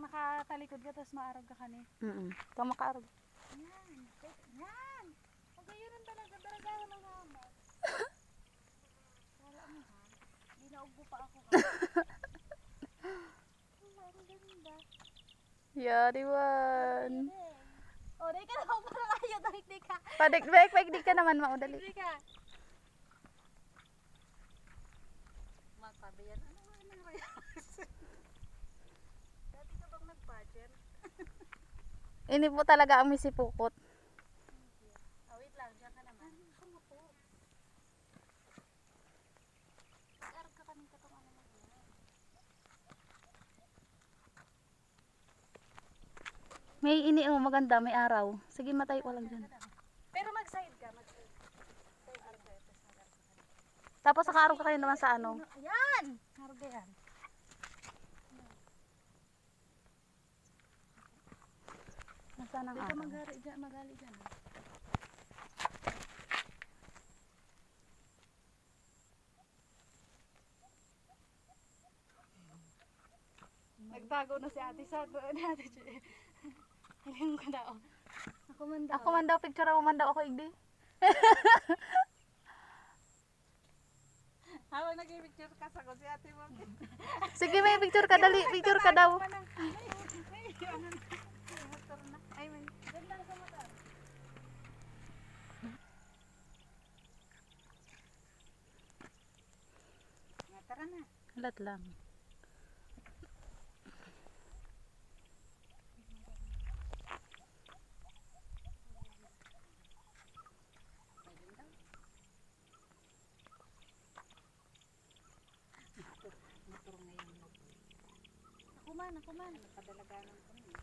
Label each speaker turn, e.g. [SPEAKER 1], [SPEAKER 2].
[SPEAKER 1] nakatalikod ka, tapos maarag ka kani.
[SPEAKER 2] Ikaw makaarog.
[SPEAKER 1] Yan. Yan. Pag ganyan talaga, daragahan ng hamas. Wala mo ha. Ginaubo pa ako ha. Ang ganda.
[SPEAKER 2] Yariwan.
[SPEAKER 1] O, di ka na ako parang ayaw. Di ka.
[SPEAKER 2] Padik ka naman, maudali.
[SPEAKER 1] Di ka. Magpabiyan. Ano nga nangyayas? Dati ka bang nag-budget?
[SPEAKER 2] Ini po talaga ang misipukot.
[SPEAKER 1] Wait lang. Diyan ka naman. Ano po? Nag-arag ka kaming katong ano mo.
[SPEAKER 2] May ini oh, maganda, may araw. Sige, matay ko lang dyan.
[SPEAKER 1] Pero mag-side ka.
[SPEAKER 2] Tapos nakaarog ka kayo naman sa ano.
[SPEAKER 1] Yan! Arag ka yan.
[SPEAKER 2] Nasaan ang
[SPEAKER 1] Hindi ka
[SPEAKER 2] araw?
[SPEAKER 1] magali dyan. Nagtago na si ate sa ate Che. Hiling ko na oh. Ako man daw.
[SPEAKER 2] Ako man daw, picture ako man daw ako, igdi.
[SPEAKER 1] Habang nag-picture ka sa ko si ate mo.
[SPEAKER 2] Sige, may picture ka, dali, picture ka daw.
[SPEAKER 1] Ay, may ganda sa mata. Tara na.
[SPEAKER 2] Halat lang.
[SPEAKER 1] Ako man. Padalaganan ko.